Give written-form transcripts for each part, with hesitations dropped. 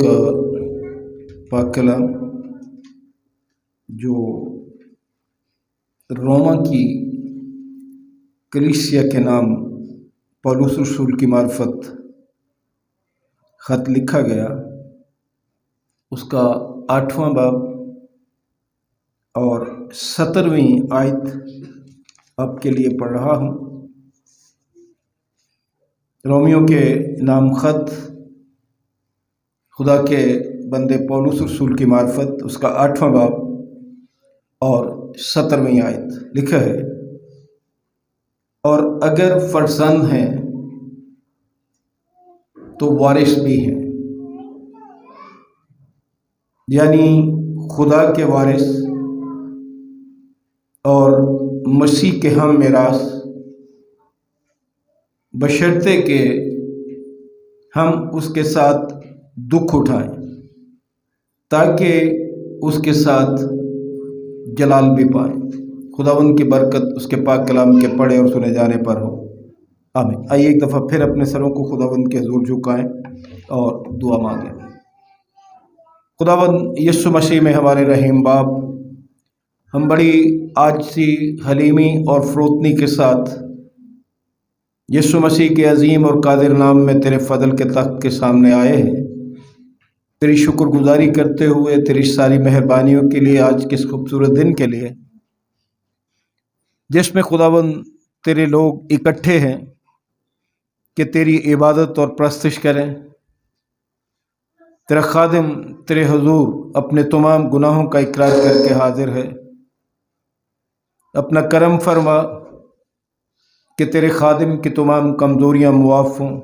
کا پاک کلام جو روما کی کلیسیا کے نام پولس رسول کی معرفت خط لکھا گیا، اس کا 8واں باب اور 17ویں آیت آپ کے لیے پڑھ رہا ہوں۔ رومیوں کے نام خط خدا کے بندے پولس رسول کی معرفت، اس کا 8واں باب اور 17ویں آیت لکھا ہے، اور اگر فرزند ہیں تو وارث بھی ہیں، یعنی خدا کے وارث اور مسیح کے ہم میراث، بشرطے کہ ہم اس کے ساتھ دکھ اٹھائیں تاکہ اس کے ساتھ جلال بھی پائیں۔ خداوند کی برکت اس کے پاک کلام کے پڑھے اور سنے جانے پر ہو، آمین۔ آئیے ایک دفعہ پھر اپنے سروں کو خداوند کے حضور جھکائیں اور دعا مانگیں۔ خداوند یسوع مسیح میں ہمارے رحیم باپ، ہم بڑی عاجزی، حلیمی اور فروتنی کے ساتھ یسوع مسیح کے عظیم اور قادر نام میں تیرے فضل کے تخت کے سامنے آئے ہیں، تیری شکر گزاری کرتے ہوئے تیری ساری مہربانیوں کے لیے، آج کے اس خوبصورت دن کے لیے جس میں خداوند تیرے لوگ اکٹھے ہیں کہ تیری عبادت اور پرستش کریں۔ تیرا خادم تیرے حضور اپنے تمام گناہوں کا اقرار کر کے حاضر ہے، اپنا کرم فرما کہ تیرے خادم کی تمام کمزوریاں معاف ہوں۔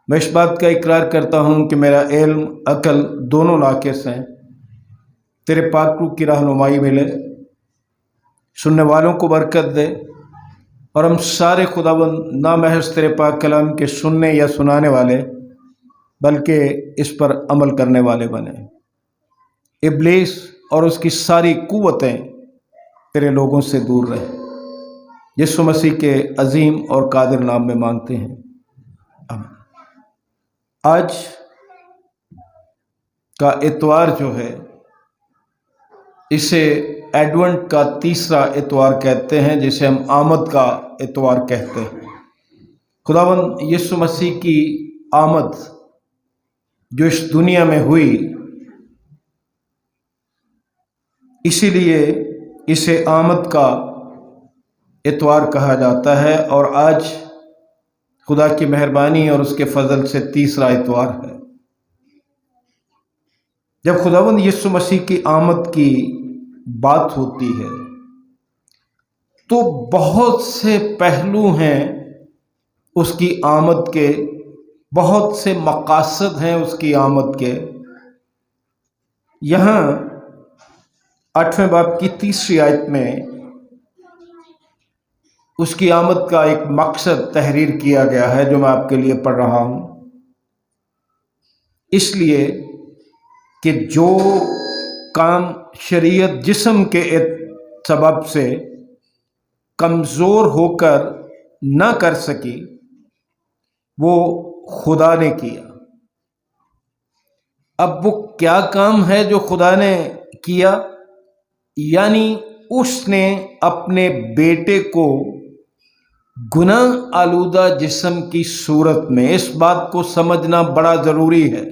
میں اس بات کا اقرار کرتا ہوں کہ میرا علم، عقل دونوں ناقص ہیں، تیرے پاک روح کی رہنمائی ملے، سننے والوں کو برکت دے، اور ہم سارے خداوند نہ محض تیرے پاک کلام کے سننے یا سنانے والے بلکہ اس پر عمل کرنے والے بنے۔ ابلیس اور اس کی ساری قوتیں تیرے لوگوں سے دور رہے، یسوع مسیح کے عظیم اور قادر نام میں مانگتے ہیں، آمین۔ آج کا اتوار جو ہے اسے ایڈونٹ کا تیسرا اتوار کہتے ہیں، جسے ہم آمد کا اتوار کہتے ہیں۔ خداوند یسوع مسیح کی آمد جو اس دنیا میں ہوئی، اسی لیے اسے آمد کا اتوار کہا جاتا ہے، اور آج خدا کی مہربانی اور اس کے فضل سے تیسرا اتوار ہے۔ جب خداوند یسوع مسیح کی آمد کی بات ہوتی ہے تو بہت سے پہلو ہیں اس کی آمد کے، بہت سے مقاصد ہیں اس کی آمد کے۔ یہاں 8ویں باب کی 3ری آیت میں اس کی آمد کا ایک مقصد تحریر کیا گیا ہے جو میں آپ کے لیے پڑھ رہا ہوں، اس لیے کہ جو کام شریعت جسم کے سبب سے کمزور ہو کر نہ کر سکی، وہ خدا نے کیا۔ اب وہ کیا کام ہے جو خدا نے کیا؟ یعنی اس نے اپنے بیٹے کو گناہ آلودہ جسم کی صورت میں، اس بات کو سمجھنا بڑا ضروری ہے۔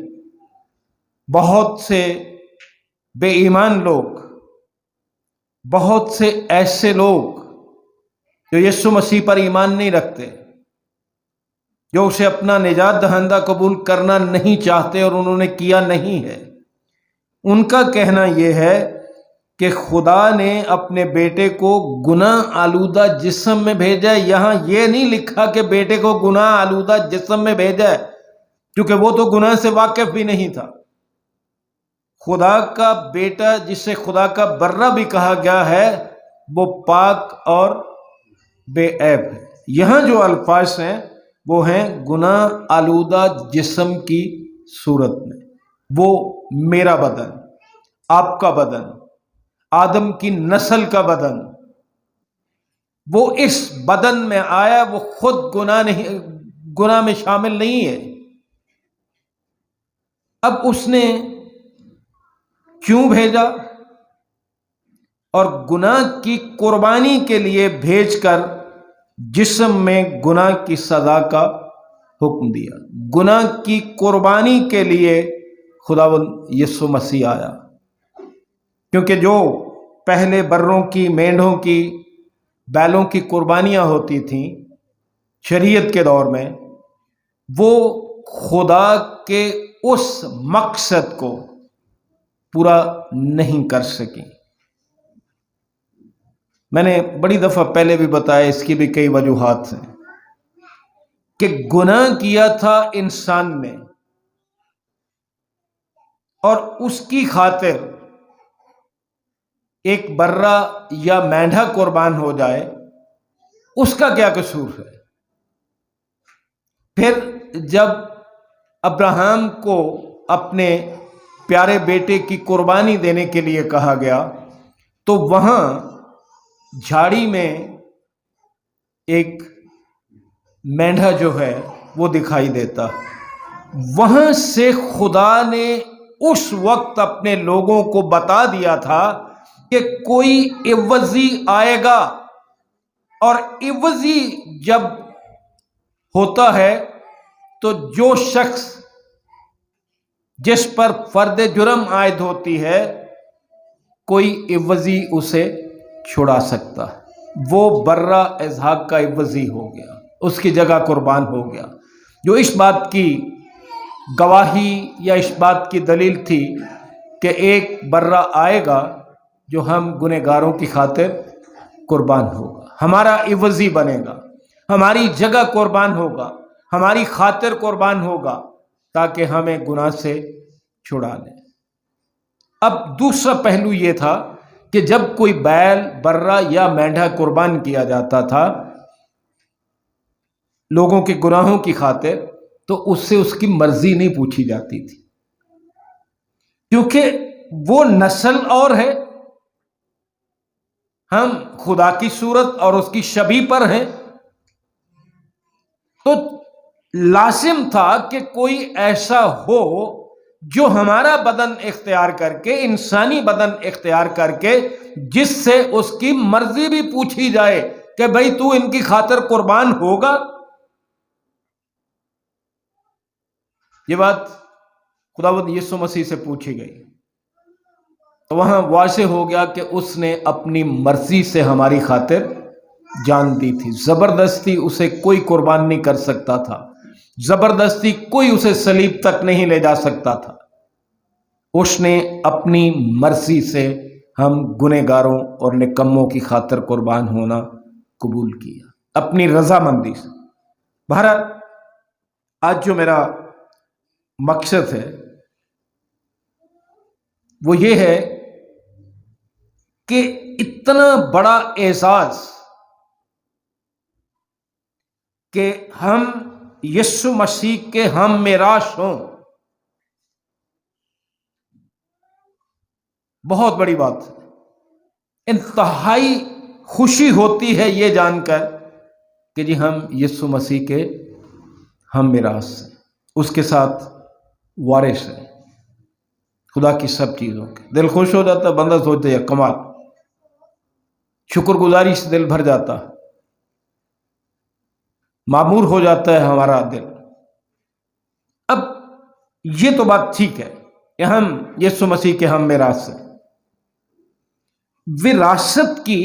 بہت سے بے ایمان لوگ، بہت سے ایسے لوگ جو یسوع مسیح پر ایمان نہیں رکھتے، جو اسے اپنا نجات دہندہ قبول کرنا نہیں چاہتے اور انہوں نے کیا نہیں ہے، ان کا کہنا یہ ہے کہ خدا نے اپنے بیٹے کو گناہ آلودہ جسم میں بھیجا ہے۔ یہاں یہ نہیں لکھا کہ بیٹے کو گناہ آلودہ جسم میں بھیجا ہے، کیونکہ وہ تو گناہ سے واقف بھی نہیں تھا۔ خدا کا بیٹا، جسے خدا کا برہ بھی کہا گیا ہے، وہ پاک اور بے عیب ہے۔ یہاں جو الفاظ ہیں وہ ہیں گناہ آلودہ جسم کی صورت میں۔ وہ میرا بدن، آپ کا بدن، آدم کی نسل کا بدن، وہ اس بدن میں آیا، وہ خود گناہ میں شامل نہیں ہے۔ اب اس نے کیوں بھیجا اور گناہ کی قربانی کے لیے بھیج کر جسم میں گناہ کی سزا کا حکم دیا. گناہ کی قربانی کے لیے خداوند یسوع مسیح آیا، کیونکہ جو پہلے بروں کی، مینڈوں کی، بیلوں کی قربانیاں ہوتی تھیں شریعت کے دور میں، وہ خدا کے اس مقصد کو پورا نہیں کر سکیں. میں نے بڑی دفعہ پہلے بھی بتایا، اس کی بھی کئی وجوہات ہیں کہ گناہ کیا تھا انسان نے، اور اس کی خاطر ایک برا یا مینڈھا قربان ہو جائے، اس کا کیا قصور ہے؟ پھر جب ابراہیم کو اپنے پیارے بیٹے کی قربانی دینے کے لیے کہا گیا تو وہاں جھاڑی میں ایک مینڈھا جو ہے وہ دکھائی دیتا. وہاں سے خدا نے اس وقت اپنے لوگوں کو بتا دیا تھا کہ کوئی عوضی آئے گا، اور عوضی جب ہوتا ہے تو جو شخص جس پر فرد جرم عائد ہوتی ہے، کوئی عوضی اسے چھڑا سکتا. وہ برا اسحاق کا عوضی ہو گیا، اس کی جگہ قربان ہو گیا، جو اس بات کی گواہی یا اس بات کی دلیل تھی کہ ایک برا آئے گا جو ہم گنہگاروں کی خاطر قربان ہوگا، ہمارا عوضی بنے گا، ہماری جگہ قربان ہوگا، ہماری خاطر قربان ہوگا، تاکہ ہمیں گناہ سے چھڑا لے. اب دوسرا پہلو یہ تھا کہ جب کوئی بیل، برا یا مینڈھا قربان کیا جاتا تھا لوگوں کے گناہوں کی خاطر، تو اس سے اس کی مرضی نہیں پوچھی جاتی تھی، کیونکہ وہ نسل اور ہے، ہم خدا کی صورت اور اس کی شبیہ پر ہیں. تو لازم تھا کہ کوئی ایسا ہو جو ہمارا بدن اختیار کر کے، انسانی بدن اختیار کر کے، جس سے اس کی مرضی بھی پوچھی جائے کہ بھئی تو ان کی خاطر قربان ہوگا. یہ بات خداوند یسوع مسیح سے پوچھی گئی تو وہاں واضح ہو گیا کہ اس نے اپنی مرضی سے ہماری خاطر جان دی تھی. زبردستی اسے کوئی قربان نہیں کر سکتا تھا، زبردستی کوئی اسے صلیب تک نہیں لے جا سکتا تھا. اس نے اپنی مرضی سے ہم گنہگاروں اور نکموں کی خاطر قربان ہونا قبول کیا، اپنی رضامندی سے. بہرحال آج جو میرا مقصد ہے وہ یہ ہے کہ اتنا بڑا اعزاز کہ ہم یسوع مسیح کے ہم میراث ہوں، بہت بڑی بات ہے. انتہائی خوشی ہوتی ہے یہ جان کر کہ جی ہم یسوع مسیح کے ہم میراث ہیں، اس کے ساتھ وارث ہیں خدا کی سب چیزوں کے. دل خوش ہو جاتا ہے، بندہ سوچتا ہے کمال، شکر گزاری سے دل بھر جاتا، معمور ہو جاتا ہے ہمارا دل. اب یہ تو بات ٹھیک ہے کہ ہم یسوع مسیح کے ہم میراث ہیں. وراثت کی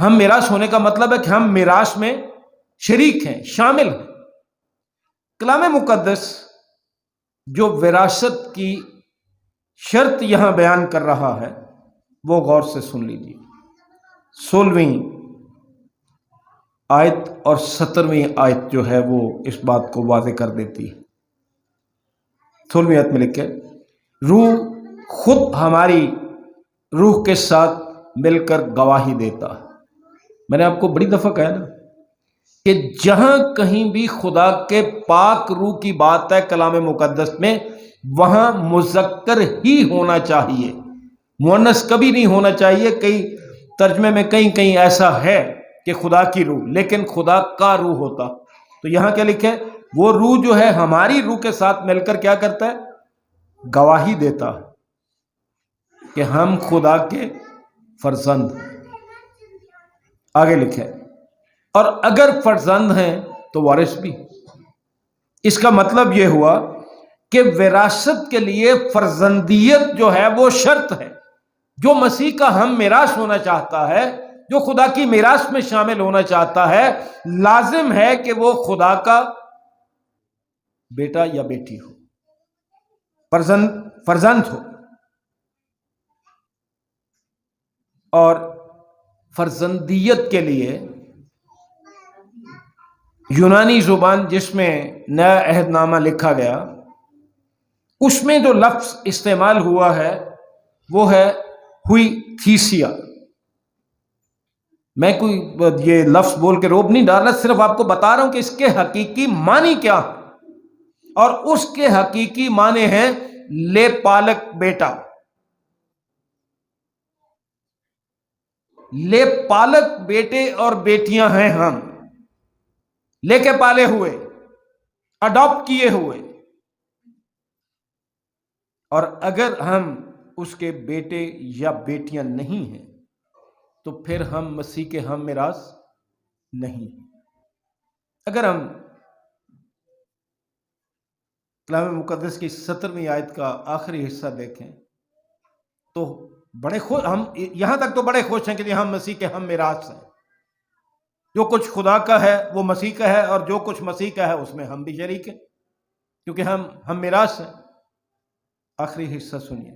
ہم میراث ہونے کا مطلب ہے کہ ہم میراث میں شریک ہیں، شامل ہیں. کلام مقدس جو وراثت کی شرط یہاں بیان کر رہا ہے وہ غور سے سن لیجیے. 16ویں آیت اور 17ویں آیت جو ہے وہ اس بات کو واضح کر دیتی ہے. 16ویں آیت میں لکھے، روح خود ہماری روح کے ساتھ مل کر گواہی دیتا. میں نے آپ کو بڑی دفعہ کہا نا کہ جہاں کہیں بھی خدا کے پاک روح کی بات ہے کلام مقدس میں، وہاں مذکر ہی ہونا چاہیے، مؤنث کبھی نہیں ہونا چاہیے. کئی ترجمے میں کہیں ایسا ہے کہ خدا کی روح، لیکن خدا کا روح ہوتا. تو یہاں کیا لکھے؟ وہ روح جو ہے ہماری روح کے ساتھ مل کر کیا کرتا ہے؟ گواہی دیتا کہ ہم خدا کے فرزند ہیں۔ آگے لکھے اور اگر فرزند ہیں تو وارث بھی۔ اس کا مطلب یہ ہوا کہ وراثت کے لیے فرزندیت جو ہے وہ شرط ہے۔ جو مسیح کا ہم میراث ہونا چاہتا ہے، جو خدا کی میراث میں شامل ہونا چاہتا ہے، لازم ہے کہ وہ خدا کا بیٹا یا بیٹی ہو، فرزند ہو۔ اور فرزندیت کے لیے یونانی زبان جس میں نیا عہد نامہ لکھا گیا، اس میں جو لفظ استعمال ہوا ہے وہ ہے ہوئی تھیسیا۔ میں کوئی یہ لفظ بول کے روب نہیں ڈالنا، صرف آپ کو بتا رہا ہوں کہ اس کے حقیقی معنی کیا ہے، اور اس کے حقیقی معنی ہیں لے پالک بیٹا، لے پالک بیٹے اور بیٹیاں ہیں ہم، لے کے پالے ہوئے، اڈاپٹ کیے ہوئے۔ اور اگر ہم اس کے بیٹے یا بیٹیاں نہیں ہیں تو پھر ہم مسیح کے ہم میراث نہیں۔ اگر ہم کلام مقدس کی 17ویں آیت کا آخری حصہ دیکھیں تو بڑے خوش، ہم یہاں تک تو بڑے خوش ہیں کہ ہم مسیح کے ہم میراث ہیں۔ جو کچھ خدا کا ہے وہ مسیح کا ہے، اور جو کچھ مسیح کا ہے اس میں ہم بھی شریک ہیں، کیونکہ ہم میراث ہیں۔ آخری حصہ سنیے،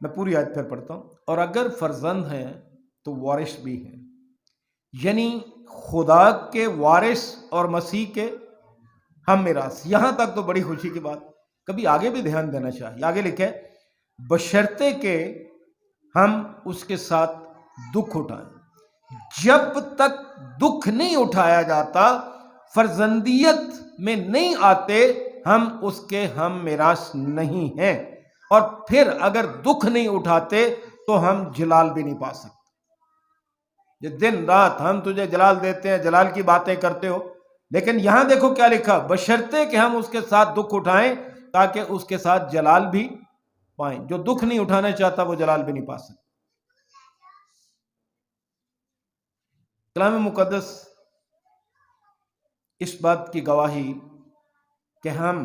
میں پوری آیت پھر پڑھتا ہوں۔ اور اگر فرزند ہیں تو وارث بھی ہیں، یعنی خدا کے وارث اور مسیح کے ہم میراث۔ یہاں تک تو بڑی خوشی کی بات، کبھی آگے بھی دھیان دینا چاہیے۔ آگے لکھے بشرطے کہ ہم اس کے ساتھ دکھ اٹھائیں۔ جب تک دکھ نہیں اٹھایا جاتا، فرزندیت میں نہیں آتے، ہم اس کے ہم میراث نہیں ہیں۔ اور پھر اگر دکھ نہیں اٹھاتے تو ہم جلال بھی نہیں پا سکتے۔ یہ دن رات ہم تجھے جلال دیتے ہیں، جلال کی باتیں کرتے ہو، لیکن یہاں دیکھو کیا لکھا، بشرطے کہ ہم اس کے ساتھ دکھ اٹھائیں تاکہ اس کے ساتھ جلال بھی پائیں۔ جو دکھ نہیں اٹھانا چاہتا وہ جلال بھی نہیں پا سکتا۔ کلام مقدس اس بات کی گواہی کہ ہم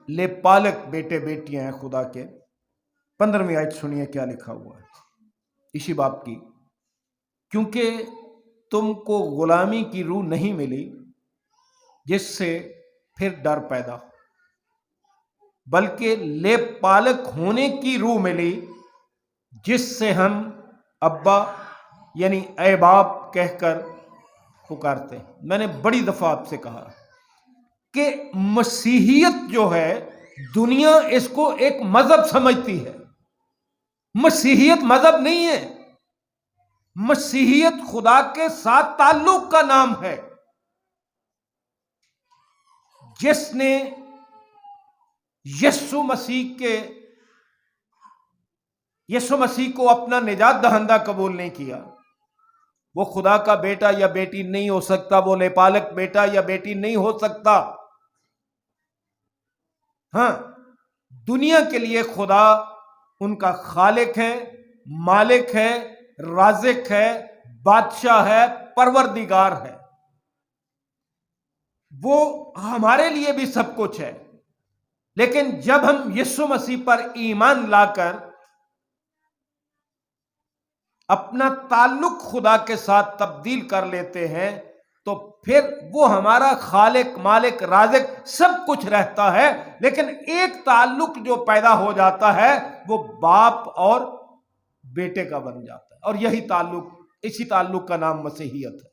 لے پالک بیٹے بیٹیاں ہیں خدا کے۔ 15ویں آیت سنیے کیا لکھا ہوا ہے اسی باب کی، کیونکہ تم کو غلامی کی روح نہیں ملی جس سے پھر ڈر پیدا ہو، بلکہ لے پالک ہونے کی روح ملی جس سے ہم ابا یعنی اے باپ کہہ کر پکارتے ہیں۔ میں نے بڑی دفعہ آپ سے کہا کہ مسیحیت جو ہے، دنیا اس کو ایک مذہب سمجھتی ہے۔ مسیحیت مذہب نہیں ہے، مسیحیت خدا کے ساتھ تعلق کا نام ہے۔ جس نے یسوع مسیح کو اپنا نجات دہندہ قبول نہیں کیا، وہ خدا کا بیٹا یا بیٹی نہیں ہو سکتا، وہ لے پالک بیٹا یا بیٹی نہیں ہو سکتا۔ ہاں، دنیا کے لیے خدا ان کا خالق ہے، مالک ہے، رازق ہے، بادشاہ ہے، پروردگار ہے۔ وہ ہمارے لیے بھی سب کچھ ہے، لیکن جب ہم یسوع مسیح پر ایمان لا کر اپنا تعلق خدا کے ساتھ تبدیل کر لیتے ہیں تو پھر وہ ہمارا خالق، مالک، رازق سب کچھ رہتا ہے، لیکن ایک تعلق جو پیدا ہو جاتا ہے وہ باپ اور بیٹے کا بن جاتا ہے، اور یہی تعلق، اسی تعلق کا نام مسیحیت ہے۔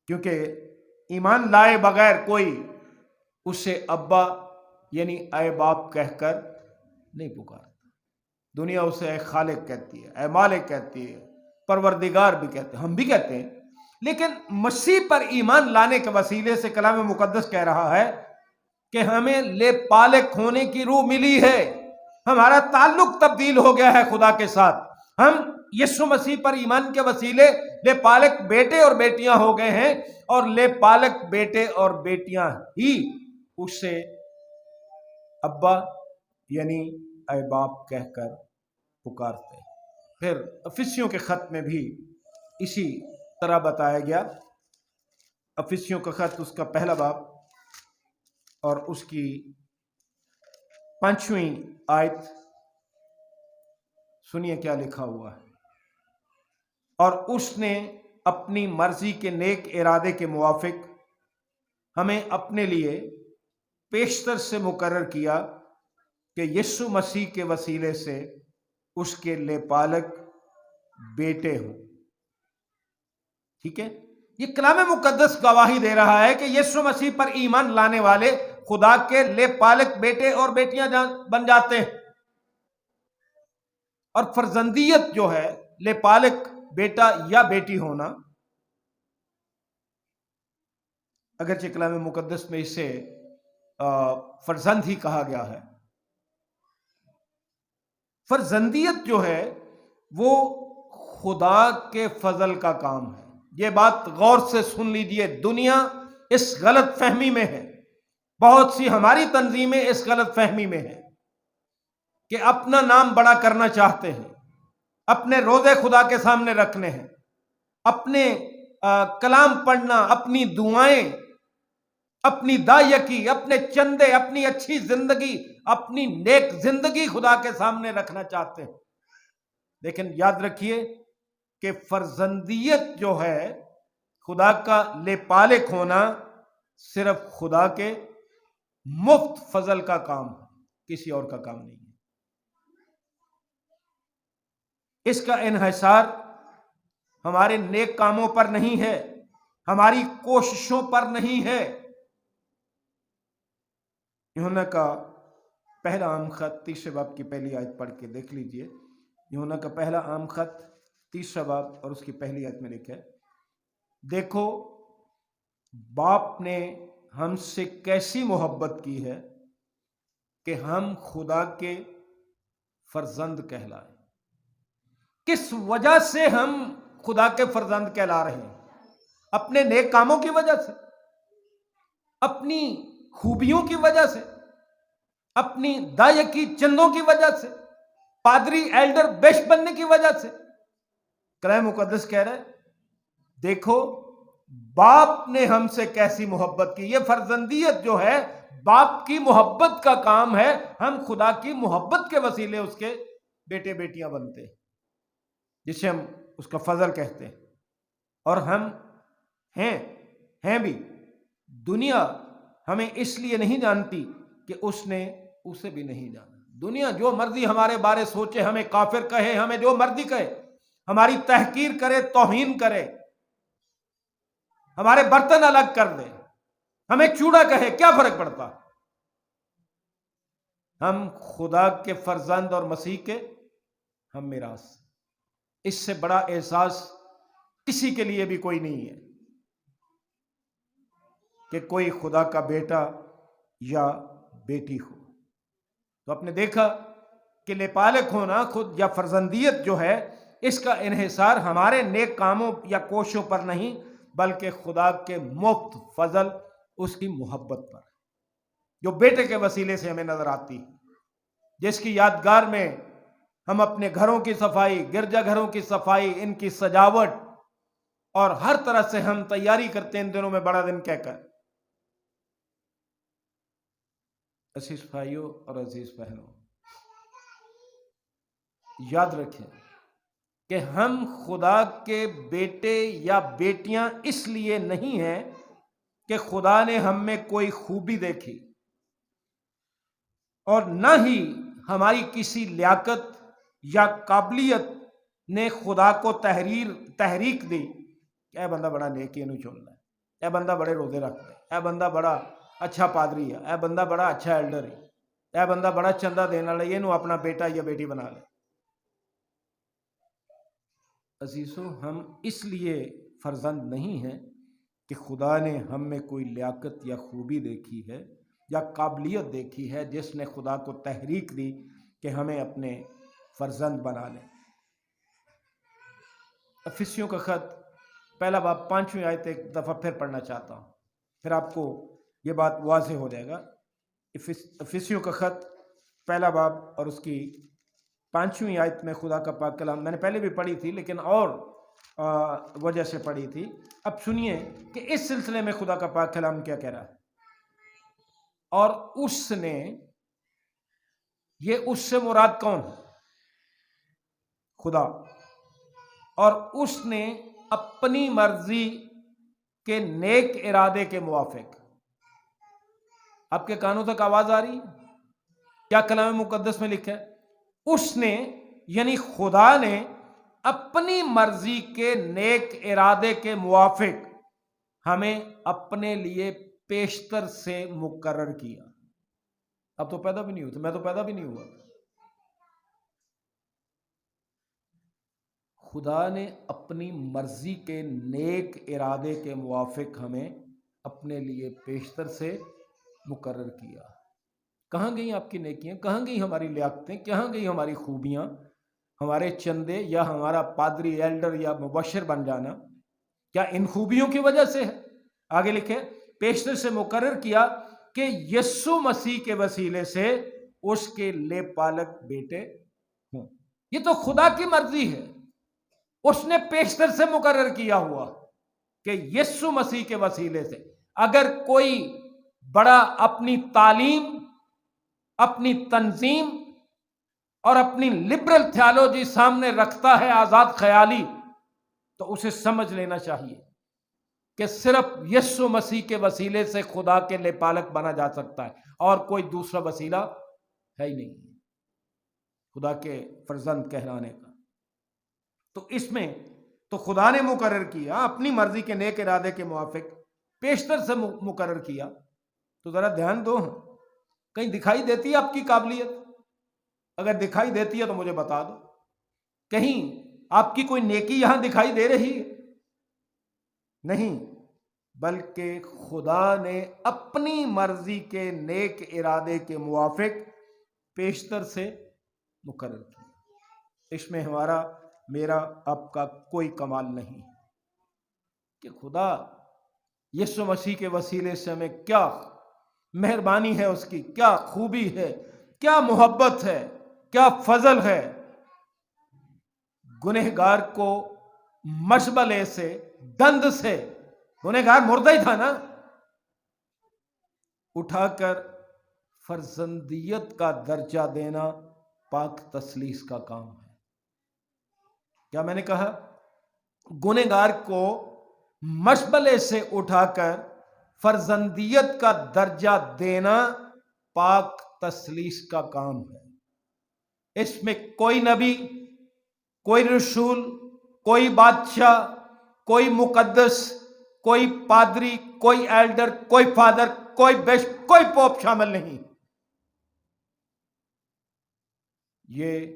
کیونکہ ایمان لائے بغیر کوئی اسے ابا یعنی اے باپ کہہ کر نہیں پکارتا۔ دنیا اسے اے خالق کہتی ہے، اے مالک کہتی ہے، پروردگار بھی کہتے ہیں، ہم بھی کہتے ہیں، لیکن مسیح پر ایمان لانے کے وسیلے سے کلام مقدس کہہ رہا ہے کہ ہمیں لے پالک ہونے کی روح ملی ہے، ہمارا تعلق تبدیل ہو گیا ہے خدا کے ساتھ۔ ہم یسوع مسیح پر ایمان کے وسیلے لے پالک بیٹے اور بیٹیاں ہو گئے ہیں، اور لے پالک بیٹے اور بیٹیاں ہی اس سے ابا یعنی اے باپ کہہ کر پکارتے ہیں۔ پھر افسیوں کے خط میں بھی اسی طرح بتایا گیا۔ افسیوں کا خط اس کا پہلا باب اور اس کی 5ویں آیت سنیے کیا لکھا ہوا ہے۔ اور اس نے اپنی مرضی کے نیک ارادے کے موافق ہمیں اپنے لیے پیشتر سے مقرر کیا کہ یسوع مسیح کے وسیلے سے اس کے لیپالک بیٹے ہوں۔ ٹھیک ہے، یہ کلام مقدس گواہی دے رہا ہے کہ یسوع مسیح پر ایمان لانے والے خدا کے لیپالک بیٹے اور بیٹیاں بن جاتے ہیں۔ اور فرزندیت جو ہے، لیپالک بیٹا یا بیٹی ہونا، اگرچہ کلام مقدس میں اسے فرزند ہی کہا گیا ہے، فرزندیت جو ہے وہ خدا کے فضل کا کام ہے۔ یہ بات غور سے سن لیجئے، دنیا اس غلط فہمی میں ہے، بہت سی ہماری تنظیمیں اس غلط فہمی میں ہیں کہ اپنا نام بڑا کرنا چاہتے ہیں، اپنے روزے خدا کے سامنے رکھنے ہیں، اپنے کلام پڑھنا، اپنی دعائیں، اپنی دائیکی، اپنے چندے، اپنی اچھی زندگی، اپنی نیک زندگی خدا کے سامنے رکھنا چاہتے ہیں۔ لیکن یاد رکھیے کہ فرزندیت جو ہے، خدا کا لیپالک ہونا، صرف خدا کے مفت فضل کا کام ہے، کسی اور کا کام نہیں ہے۔ اس کا انحصار ہمارے نیک کاموں پر نہیں ہے، ہماری کوششوں پر نہیں ہے۔ یوحنا کا پہلا عام خط 3 باب کی پہلی آیت پڑھ کے دیکھ لیجئے۔ یوحنا کا پہلا عام خط 3 باب اور اس کی پہلی آیت میں لکھا ہے، دیکھو باپ نے ہم سے کیسی محبت کی ہے کہ ہم خدا کے فرزند کہلائے۔ کس وجہ سے ہم خدا کے فرزند کہلا رہے ہیں؟ اپنے نیک کاموں کی وجہ سے، اپنی خوبیوں کی وجہ سے، اپنی دائیکی چندوں کی وجہ سے، پادری ایلڈر بیشپ بننے کی وجہ سے؟ کلام مقدس کہہ رہا ہے دیکھو باپ نے ہم سے کیسی محبت کی۔ یہ فرزندیت جو ہے باپ کی محبت کا کام ہے، ہم خدا کی محبت کے وسیلے اس کے بیٹے بیٹیاں بنتے ہیں، جسے ہم اس کا فضل کہتے ہیں۔ اور ہم ہیں بھی، دنیا ہمیں اس لیے نہیں جانتی کہ اس نے اسے بھی نہیں جانا۔ دنیا جو مرضی ہمارے بارے سوچے، ہمیں کافر کہے، ہمیں جو مرضی کہے، ہماری تحقیر کرے، توہین کرے، ہمارے برتن الگ کر دے، ہمیں چوڑا کہے، کیا فرق پڑتا؟ ہم خدا کے فرزند اور مسیح کے ہم میراث۔ اس سے بڑا احساس کسی کے لیے بھی کوئی نہیں ہے کہ کوئی خدا کا بیٹا یا بیٹی ہو۔ تو آپ نے دیکھا کہ لیپالک ہونا خود یا فرزندیت جو ہے، اس کا انحصار ہمارے نیک کاموں یا کوششوں پر نہیں، بلکہ خدا کے مفت فضل، اس کی محبت پر، جو بیٹے کے وسیلے سے ہمیں نظر آتی ہے، جس کی یادگار میں ہم اپنے گھروں کی صفائی، گرجا گھروں کی صفائی، ان کی سجاوٹ اور ہر طرح سے ہم تیاری کرتے ہیں ان دنوں میں بڑا دن کہہ کر۔ عزیز بھائیوں اور عزیز بہنوں، یاد رکھیں کہ ہم خدا کے بیٹے یا بیٹیاں اس لیے نہیں ہیں کہ خدا نے ہم میں کوئی خوبی دیکھی، اور نہ ہی ہماری کسی لیاقت یا قابلیت نے خدا کو تحریک دی کہ اے بندہ بڑا نیکی نو چننا ہے، اے بندہ بڑے روزے رکھتا ہے، اے بندہ بڑا اچھا پادری ہے، اے بندہ بڑا اچھا ایلڈر ہے، اے بندہ بڑا چندہ دینے والا، یہ نو اپنا بیٹا یا بیٹی بنا لے۔ عزیزو، ہم اس لیے فرزند نہیں ہیں کہ خدا نے ہم میں کوئی لیاقت یا خوبی دیکھی ہے یا قابلیت دیکھی ہے جس نے خدا کو تحریک دی کہ ہمیں اپنے فرزند بنا لیں۔ افسیوں کا خط پہلا باب 5ویں آیت ایک دفعہ پھر پڑھنا چاہتا ہوں، پھر آپ کو یہ بات واضح ہو جائے گا۔ افسیوں کا خط پہلا باب اور اس کی 5ویں آیت میں خدا کا پاک کلام، میں نے پہلے بھی پڑھی تھی لیکن اور وجہ سے پڑھی تھی. اب سنیے کہ اس سلسلے میں خدا کا پاک کلام کیا کہہ رہا ہے. اور اس نے، یہ اس سے مراد کون ہے؟ خدا. اور اس نے اپنی مرضی کے نیک ارادے کے موافق، آپ کے کانوں تک آواز آ رہی ہے؟ کیا کلام مقدس میں لکھا ہے؟ اس نے یعنی خدا نے اپنی مرضی کے نیک ارادے کے موافق ہمیں اپنے لیے پیشتر سے مقرر کیا. اب تو پیدا بھی نہیں ہوتا، میں تو پیدا بھی نہیں ہوا. خدا نے اپنی مرضی کے نیک ارادے کے موافق ہمیں اپنے لیے پیشتر سے مقرر کیا. کہاں گئی آپ کی نیکیاں؟ کہاں گئی ہماری لیاقتیں؟ کہاں گئی ہماری خوبیاں؟ ہمارے چندے یا ہمارا پادری، ایلڈر یا مبشر بن جانا کیا ان خوبیوں کی وجہ سے ہے؟ آگے لکھے پیشتر سے مقرر کیا کہ یسوع مسیح کے وسیلے سے اس کے لے پالک بیٹے ہوں. یہ تو خدا کی مرضی ہے، اس نے پیشتر سے مقرر کیا ہوا کہ یسوع مسیح کے وسیلے سے اگر کوئی بڑا اپنی تعلیم، اپنی تنظیم اور اپنی لبرل تھیالوجی سامنے رکھتا ہے، آزاد خیالی، تو اسے سمجھ لینا چاہیے کہ صرف یسوع مسیح کے وسیلے سے خدا کے لے پالک بنا جا سکتا ہے، اور کوئی دوسرا وسیلہ ہے ہی نہیں خدا کے فرزند کہلانے کا. تو اس میں تو خدا نے مقرر کیا اپنی مرضی کے نیک ارادے کے موافق، پیشتر سے مقرر کیا. تو ذرا دھیان دو، کہیں دکھائی دیتی ہے آپ کی قابلیت؟ اگر دکھائی دیتی ہے تو مجھے بتا دو. کہیں آپ کی کوئی نیکی یہاں دکھائی دے رہی ہے؟ نہیں، بلکہ خدا نے اپنی مرضی کے نیک ارادے کے موافق پیشتر سے مقرر کیا. اس میں ہمارا، میرا، آپ کا کوئی کمال نہیں کہ خدا یسوع مسیح کے وسیلے سے ہمیں کیا مہربانی ہے، اس کی کیا خوبی ہے، کیا محبت ہے، کیا فضل ہے. گنہگار کو مشغلے سے، دند سے، گنہگار مردہ ہی تھا نا، اٹھا کر فرزندیت کا درجہ دینا پاک تثلیث کا کام ہے. کیا میں نے کہا؟ گنہگار کو مشغلے سے اٹھا کر فرزندیت کا درجہ دینا پاک تثلیث کا کام ہے. اس میں کوئی نبی، کوئی رسول، کوئی بادشاہ، کوئی مقدس، کوئی پادری، کوئی ایلڈر، کوئی فادر، کوئی بشپ، کوئی پوپ شامل نہیں. یہ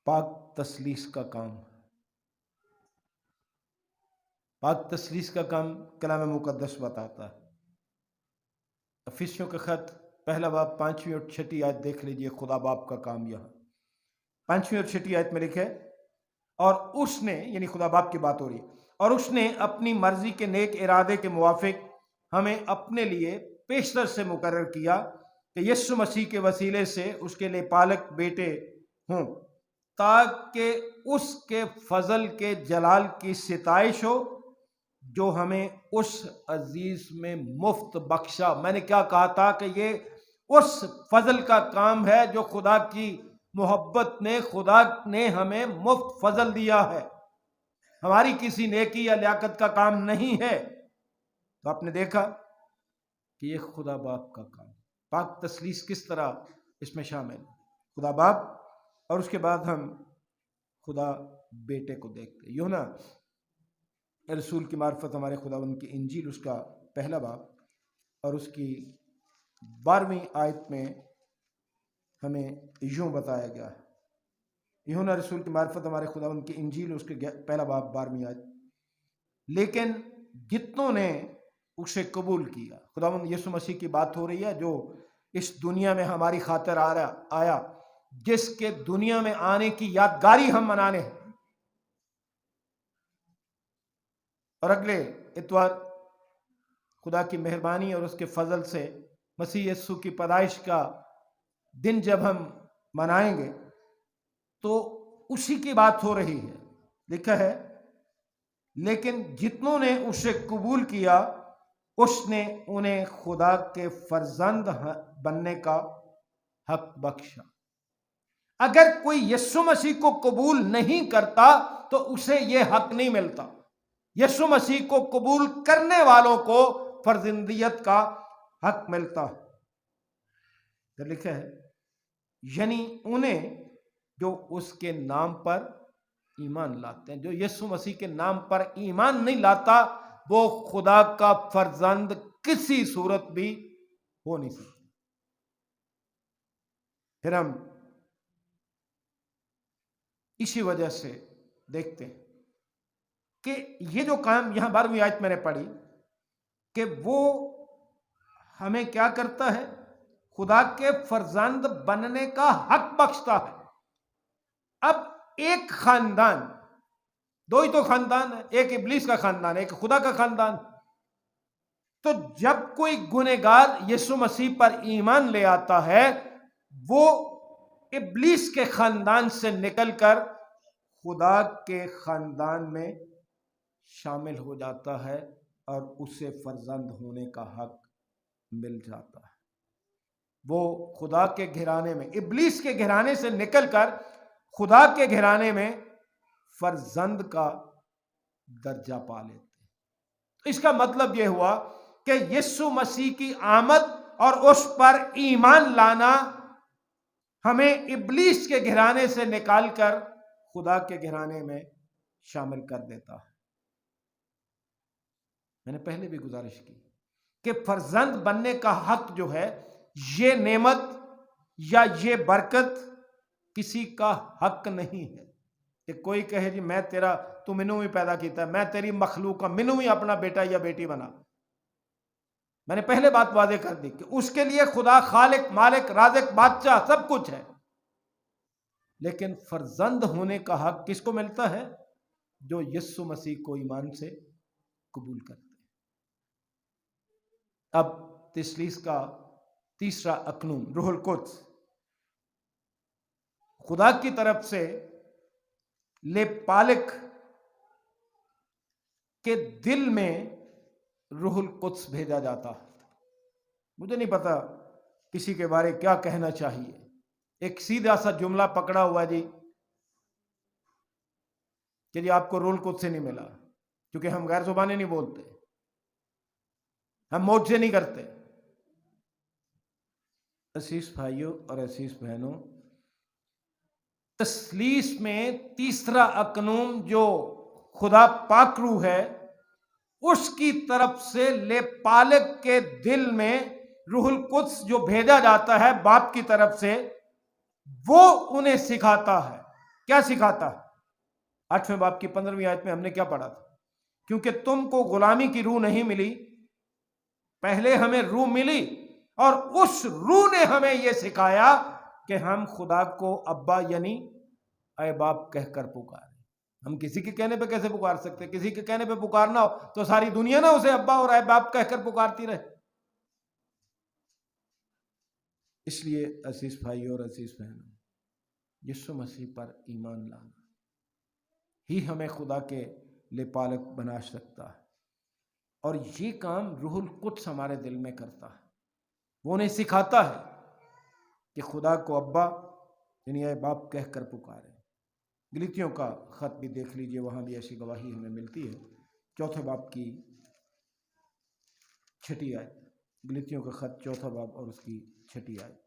پاک تثلیث کا کام ہے. پاک تثلیث کا کام کلام مقدس بتاتا ہے. افسیوں کا خط پہلا باب 5ویں اور 6 آیت دیکھ لیجئے. خدا باپ کا کام یہاں 5ویں اور 6 آیت میں لکھے، اور اس نے، یعنی خدا باپ کی بات ہو رہی ہے، اور اس نے اپنی مرضی کے نیک ارادے کے موافق ہمیں اپنے لیے پیشتر سے مقرر کیا کہ یسوع مسیح کے وسیلے سے اس کے لے پالک بیٹے ہوں، تاکہ اس کے فضل کے جلال کی ستائش ہو جو ہمیں اس عزیز میں مفت بخشا. میں نے کیا کہا تھا کہ یہ اس فضل کا کام ہے جو خدا کی محبت نے، خدا نے ہمیں مفت فضل دیا ہے، ہماری کسی نیکی یا لیاقت کا کام نہیں ہے. تو آپ نے دیکھا کہ یہ خدا باپ کا کام. پاک تثلیث کس طرح اس میں شامل؟ خدا باپ، اور اس کے بعد ہم خدا بیٹے کو دیکھتے. یوحنا رسول کی معرفت ہمارے خدا ان کی انجیل، اس کا پہلا باب اور اس کی 12ویں آیت میں ہمیں یوں بتایا گیا ہے. یوحنا رسول کی معرفت ہمارے خدا ان کی انجیل، اس کے پہلا باب 12ویں آیت. لیکن جتنوں نے اسے قبول کیا، خداوند یسوع مسیح کی بات ہو رہی ہے جو اس دنیا میں ہماری خاطر آیا، جس کے دنیا میں آنے کی یادگاری ہم منانے ہیں. اور اگلے اتوار خدا کی مہربانی اور اس کے فضل سے مسیح یسوع کی پیدائش کا دن جب ہم منائیں گے تو اسی کی بات ہو رہی ہے. لکھا ہے لیکن جتنوں نے اسے قبول کیا اس نے انہیں خدا کے فرزند بننے کا حق بخشا. اگر کوئی یسوع مسیح کو قبول نہیں کرتا تو اسے یہ حق نہیں ملتا. یسوع مسیح کو قبول کرنے والوں کو فرزندیت کا حق ملتا ہے. تو لکھا ہے یعنی انہیں جو اس کے نام پر ایمان لاتے ہیں. جو یسوع مسیح کے نام پر ایمان نہیں لاتا وہ خدا کا فرزند کسی صورت بھی ہو نہیں سکتا. پھر ہم اسی وجہ سے دیکھتے ہیں کہ یہ جو کام یہاں 12ویں آیت میں نے پڑھی کہ وہ ہمیں کیا کرتا ہے؟ خدا کے فرزند بننے کا حق بخشتا ہے. اب ایک خاندان، دو ہی تو خاندان ہے، ایک ابلیس کا خاندان ہے، ایک خدا کا خاندان. تو جب کوئی گنہگار یسوع مسیح پر ایمان لے آتا ہے وہ ابلیس کے خاندان سے نکل کر خدا کے خاندان میں شامل ہو جاتا ہے اور اسے فرزند ہونے کا حق مل جاتا ہے. وہ خدا کے گھرانے میں، ابلیس کے گھرانے سے نکل کر خدا کے گھرانے میں فرزند کا درجہ پا لیتے ہیں. اس کا مطلب یہ ہوا کہ یسوع مسیح کی آمد اور اس پر ایمان لانا ہمیں ابلیس کے گھرانے سے نکال کر خدا کے گھرانے میں شامل کر دیتا ہے. میں نے پہلے بھی گزارش کی کہ فرزند بننے کا حق جو ہے یہ نعمت یا یہ برکت کسی کا حق نہیں ہے کہ کوئی کہے جی میں تیرا، تو مینوں ہی پیدا کیتا ہے، میں تیری مخلوق کا، مینوں ہی اپنا بیٹا یا بیٹی بنا. میں نے پہلے بات واضح کر دی کہ اس کے لیے خدا خالق، مالک، رازق، بادشاہ سب کچھ ہے. لیکن فرزند ہونے کا حق کس کو ملتا ہے؟ جو یسوع مسیح کو ایمان سے قبول کرتے ہیں. اب تثلیث کا تیسرا اقنوم، روح القدس، خدا کی طرف سے لے پالک کے دل میں روح القدس بھیجا جاتا ہے. مجھے نہیں پتا کسی کے بارے کیا کہنا چاہیے. ایک سیدھا سا جملہ پکڑا ہوا جی کہ جی آپ کو روح القدس سے نہیں ملا، کیونکہ ہم غیر زبانیں نہیں بولتے، ہم معجزے نہیں کرتے. عزیز بھائیوں اور عزیز بہنوں، تثلیث میں تیسرا اقنوم جو خدا پاک روح ہے اس کی طرف سے لے پالک کے دل میں روح القدس جو بھیجا جاتا ہے باپ کی طرف سے، وہ انہیں سکھاتا ہے. کیا سکھاتا ہے؟ 8ویں باب کی 15ویں آیت میں ہم نے کیا پڑھا تھا؟ کیونکہ تم کو غلامی کی روح نہیں ملی، پہلے ہمیں روح ملی اور اس روح نے ہمیں یہ سکھایا کہ ہم خدا کو ابا یعنی اے باپ کہہ کر پکاریں. ہم کسی کے کہنے پہ کیسے پکار سکتے؟ کسی کے کہنے پہ پکارنا ہو تو ساری دنیا نہ اسے ابا اور اے باپ کہہ کر پکارتی رہے. اس لیے عزیز بھائی اور عزیز بہنوں، یسوع مسیح پر ایمان لانا ہی ہمیں خدا کے لے پالک بنا سکتا ہے. اور یہ کام روح القدس ہمارے دل میں کرتا ہے. وہ انہیں سکھاتا ہے کہ خدا کو ابا یعنی اے باپ کہہ کر پکارے. گلیتیوں کا خط بھی دیکھ لیجئے، وہاں بھی ایسی گواہی ہمیں ملتی ہے. 4 باب کی 6 آیت، گلیتیوں کا خط 4 باب اور اس کی 6 آیت.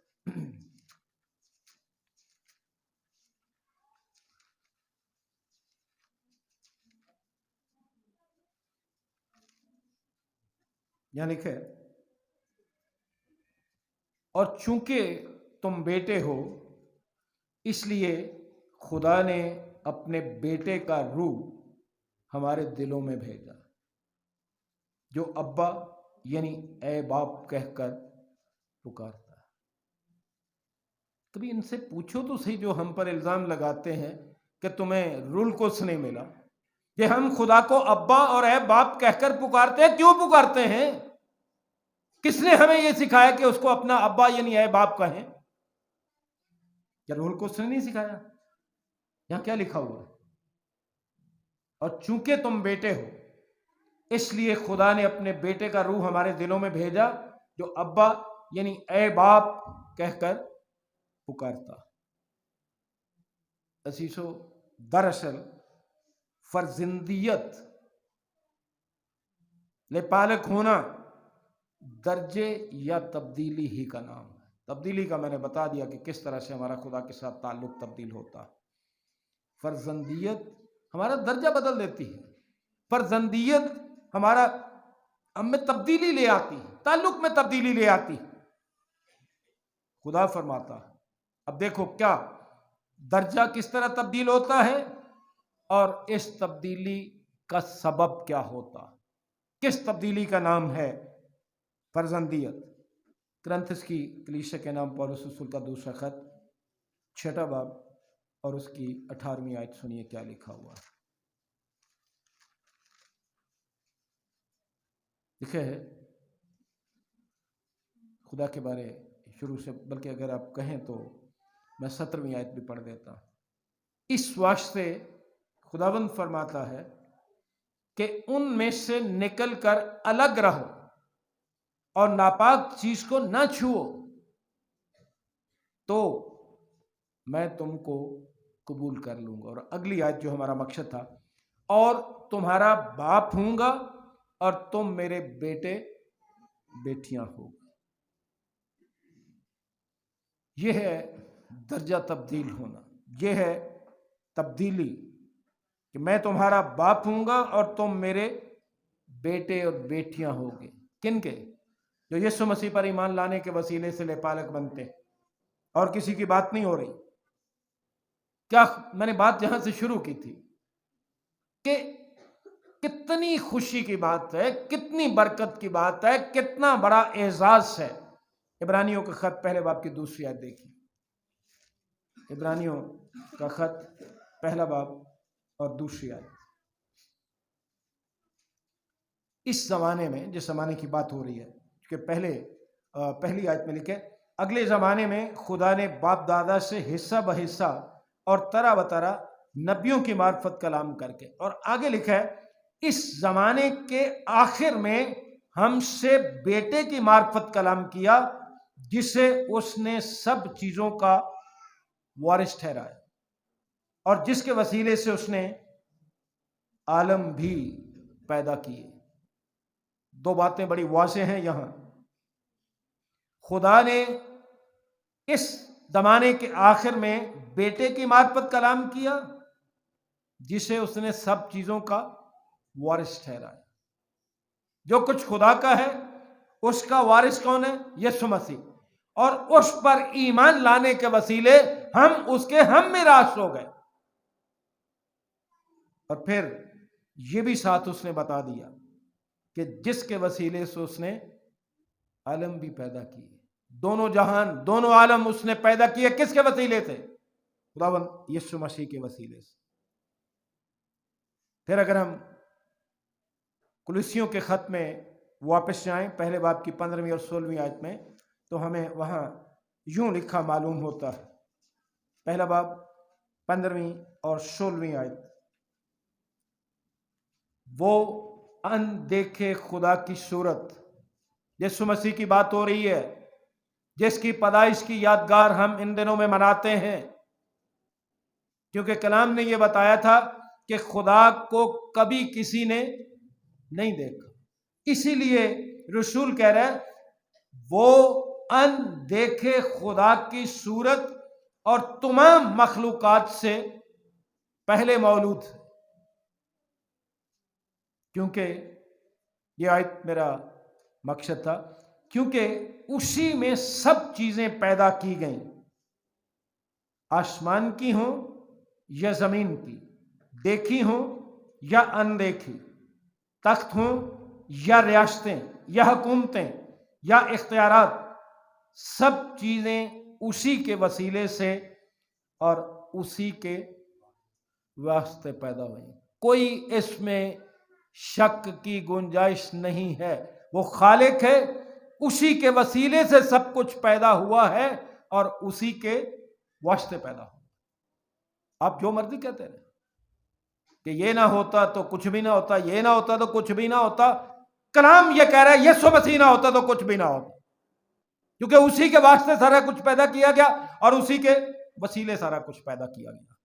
یہاں لکھے اور چونکہ تم بیٹے ہو اس لیے خدا نے اپنے بیٹے کا روح ہمارے دلوں میں بھیجا جو ابا یعنی اے باپ کہہ کر پکارتا ہے. کبھی ان سے پوچھو تو صحیح جو ہم پر الزام لگاتے ہیں کہ تمہیں روح القدس نہیں ملا، کہ ہم خدا کو ابا اور اے باپ کہہ کر پکارتے ہیں. کیوں پکارتے ہیں؟ کس نے ہمیں یہ سکھایا کہ اس کو اپنا ابا یعنی اے باپ کہیں؟ کیا روح القدس نے نہیں سکھایا؟ یہاں کیا لکھا ہوا ہے؟ اور چونکہ تم بیٹے ہو اس لیے خدا نے اپنے بیٹے کا روح ہمارے دلوں میں بھیجا جو ابا یعنی اے باپ کہہ کر پکارتا۔ عزیزو، دراصل فرزندیت لپالک ہونا درجے یا تبدیلی ہی کا نام ہے۔ تبدیلی کا میں نے بتا دیا کہ کس طرح سے ہمارا خدا کے ساتھ تعلق تبدیل ہوتا۔ فرزندیت ہمارا درجہ بدل دیتی ہے، فرزندیت ہمارا ہم میں تبدیلی لے آتی ہے، تعلق میں تبدیلی لے آتی ہے۔ خدا فرماتا ہے اب دیکھو کیا درجہ کس طرح تبدیل ہوتا ہے اور اس تبدیلی کا سبب کیا ہوتا، کس تبدیلی کا نام ہے فرزندیت۔ کرنتھس کی کلیسیا کے نام پولس رسول کا دوسرا خط 6 باب اور اس کی 18ویں آیت سنیے کیا لکھا ہوا ہے۔ لکھا ہے خدا کے بارے شروع سے، بلکہ اگر آپ کہیں تو میں 17ویں آیت بھی پڑھ دیتا ہوں۔ اس واسطے خداوند فرماتا ہے کہ ان میں سے نکل کر الگ رہو اور ناپاک چیز کو نہ چھوؤ تو میں تم کو قبول کر لوں گا۔ اور اگلی آیت جو ہمارا مقصد تھا، اور تمہارا باپ ہوں گا اور تم میرے بیٹے بیٹیاں ہو۔ یہ ہے درجہ تبدیل ہونا، یہ ہے تبدیلی کہ میں تمہارا باپ ہوں گا اور تم میرے بیٹے اور بیٹیاں ہوگے۔ کن کے؟ جو یسوع مسیح پر ایمان لانے کے وسیلے سے لپالک بنتے ہیں، اور کسی کی بات نہیں ہو رہی۔ کیا میں نے بات جہاں سے شروع کی تھی کہ کتنی خوشی کی بات ہے، کتنی برکت کی بات ہے، کتنا بڑا اعزاز ہے۔ عبرانیوں کا خط 1 باب کی 2 آیت دیکھیے۔ عبرانیوں کا خط 1 باب اور 2 آیت۔ اس زمانے میں، جس زمانے کی بات ہو رہی ہے، کہ پہلی آیت میں لکھے اگلے زمانے میں خدا نے باپ دادا سے حصہ بحصہ اور طرح بطرح نبیوں کی معرفت کلام کر کے، اور آگے لکھا ہے اس زمانے کے آخر میں ہم سے بیٹے کی معرفت کلام کیا جسے اس نے سب چیزوں کا وارث ٹھہرایا، اور جس کے وسیلے سے اس نے عالم بھی پیدا کیے۔ 2 باتیں بڑی واضح ہیں یہاں۔ خدا نے اس زمانے کے آخر میں بیٹے کی معرفت کلام کیا جسے اس نے سب چیزوں کا وارث ٹھہرایا۔ جو کچھ خدا کا ہے اس کا وارث کون ہے؟ یسوع مسیح، اور اس پر ایمان لانے کے وسیلے ہم اس کے ہم میراث ہو گئے۔ اور پھر یہ بھی ساتھ اس نے بتا دیا کہ جس کے وسیلے سے اس نے عالم بھی پیدا کیے۔ دونوں جہان، دونوں عالم اس نے پیدا کیے کس کے وسیلے سے؟ خداوند یسوع مسیح کے وسیلے سے۔ پھر اگر ہم کولوسیوں کے خط میں واپس جائیں 1 باب کی 15ویں اور 16ویں آیت میں، تو ہمیں وہاں یوں لکھا معلوم ہوتا ہے۔ 1 باب 15ویں اور 16ویں آیت، وہ اندیکھے خدا کی صورت، یسوع مسیح کی بات ہو رہی ہے، جس کی پیدائش کی یادگار ہم ان دنوں میں مناتے ہیں، کیونکہ کلام نے یہ بتایا تھا کہ خدا کو کبھی کسی نے نہیں دیکھا۔ اسی لیے رسول کہہ رہے ہیں وہ اندیکھے خدا کی صورت اور تمام مخلوقات سے پہلے مولود، کیونکہ یہ آیت میرا مقصد تھا، کیونکہ اسی میں سب چیزیں پیدا کی گئیں، آسمان کی ہوں یا زمین کی، دیکھی ہوں یا اندیکھی، تخت ہوں یا ریاستیں یا حکومتیں یا اختیارات، سب چیزیں اسی کے وسیلے سے اور اسی کے واسطے پیدا ہوئیں۔ کوئی اس میں شک کی گنجائش نہیں ہے۔ وہ خالق ہے اسی کے وسیلے سے سب کچھ پیدا ہوا ہے اور اسی کے واسطے پیدا ہوا۔ آپ جو مرضی کہتے رہے کہ یہ نہ ہوتا تو کچھ بھی نہ ہوتا، یہ نہ ہوتا تو کچھ بھی نہ ہوتا، کلام یہ کہہ رہا ہے یسوع مسیح نہ ہوتا تو کچھ بھی نہ ہوتا، کیونکہ اسی کے واسطے سارا کچھ پیدا کیا گیا اور اسی کے وسیلے سارا کچھ پیدا کیا گیا۔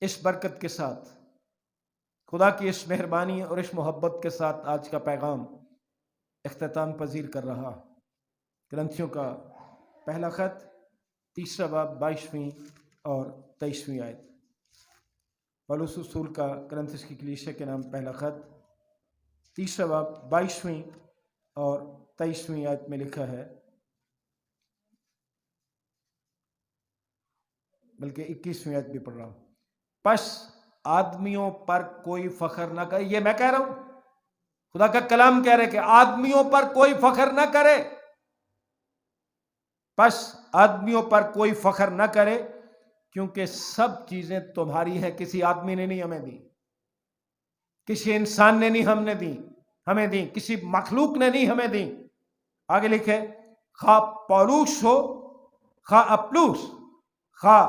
اس برکت کے ساتھ، خدا کی اس مہربانی اور اس محبت کے ساتھ آج کا پیغام اختتام پذیر کر رہا۔ کرنتھیوں کا پہلا خط 3 باب 22 اور 23 آیت۔ پولس رسول کا کرنتھیس کی کلیسیا کے نام پہلا خط 3 باب 22 اور 23 آیت میں لکھا ہے، بلکہ 21 آیت بھی پڑھ رہا ہوں۔ پس آدمیوں پر کوئی فخر نہ کرے، یہ میں کہہ رہا ہوں، خدا کا کلام کہہ رہے کہ آدمیوں پر کوئی فخر نہ کرے۔ پس آدمیوں پر کوئی فخر نہ کرے، کیونکہ سب چیزیں تمہاری ہیں۔ کسی آدمی نے نہیں ہمیں دی، کسی انسان نے نہیں ہمیں دی، کسی مخلوق نے نہیں ہمیں دی۔ آگے لکھے، خواہ پولوس ہو، خواہ اپلوس، خواہ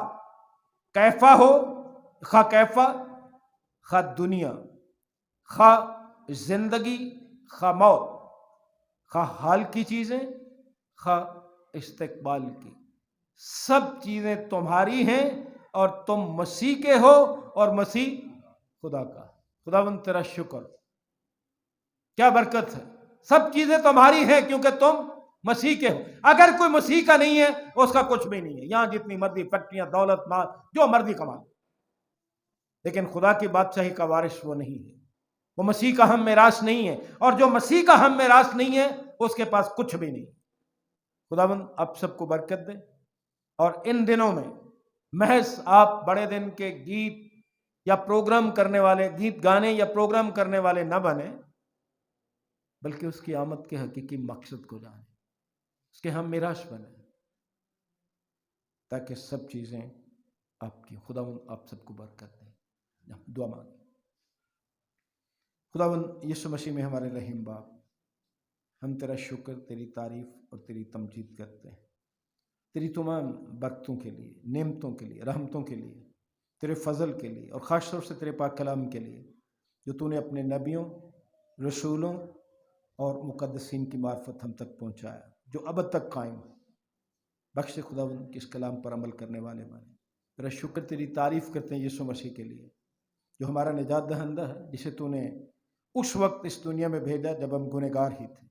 کیفا ہو، خواہ کیفا، خواہ دنیا، خواہ زندگی، خواہ موت، خواہ حال کی چیزیں، خواہ استقبال کی، سب چیزیں تمہاری ہیں اور تم مسیح کے ہو اور مسیح خدا کا۔ خداوند تیرا شکر، کیا برکت ہے۔ سب چیزیں تمہاری ہیں کیونکہ تم مسیح کے ہو۔ اگر کوئی مسیح کا نہیں ہے اس کا کچھ بھی نہیں ہے۔ یہاں جتنی مرضی فیکٹریاں، دولت، مال، جو مرضی کما، لیکن خدا کی بادشاہی کا وارث وہ نہیں ہے، وہ مسیح کا ہم میراث نہیں ہے، اور جو مسیح کا ہم میراث نہیں ہے اس کے پاس کچھ بھی نہیں۔ خداوند آپ سب کو برکت دے، اور ان دنوں میں محض آپ بڑے دن کے گیت یا پروگرام کرنے والے، گیت گانے یا پروگرام کرنے والے نہ بنے، بلکہ اس کی آمد کے حقیقی مقصد کو جانیں، اس کے ہم میراث بنیں، تاکہ سب چیزیں آپ کی۔ خداوند آپ سب کو برکت دے۔ دعا مانگیں۔ خداوند یسوع مسیح میں ہمارے رحیم باپ، ہم تیرا شکر، تیری تعریف اور تیری تمجید کرتے ہیں، تیری تمام برکتوں کے لیے، نعمتوں کے لیے، رحمتوں کے لیے، تیرے فضل کے لیے، اور خاص طور سے تیرے پاک کلام کے لیے جو تو نے اپنے نبیوں، رسولوں اور مقدسین کی معرفت ہم تک پہنچایا، جو اب تک قائم ہے۔ بخش خداوند کہ اس کلام پر عمل کرنے والے بنے۔ تیرا شکر، تیری تعریف کرتے ہیں یسوع مسیح کے لیے جو ہمارا نجات دہندہ ہے، جسے تو نے اس وقت اس دنیا میں بھیجا جب ہم گنہگار ہی تھے،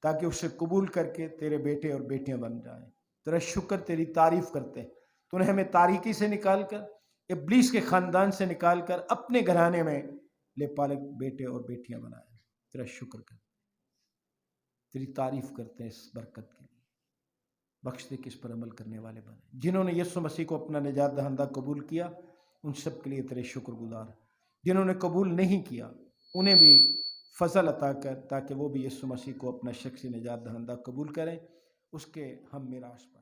تاکہ اسے قبول کر کے تیرے بیٹے اور بیٹیاں بن جائیں۔ تیرا شکر، تیری تعریف کرتے ہیں، تو نے ہمیں تاریکی سے نکال کر، ابلیس کے خاندان سے نکال کر اپنے گھرانے میں لے پالک بیٹے اور بیٹیاں بنائے۔ تیرا شکر کرتے، تیری تعریف کرتے ہیں اس برکت کے لیے۔ بخش دے کہ اس پر عمل کرنے والے بنے۔ جنہوں نے یسوع مسیح کو اپنا نجات دہندہ قبول کیا ان سب کے لیے تیرے شکر گزار۔ جنہوں نے قبول نہیں کیا انہیں بھی فضل عطا کر، تاکہ وہ بھی یسوع مسیح کو اپنا شخصی نجات دہندہ قبول کریں، اس کے ہم میراث پائیں۔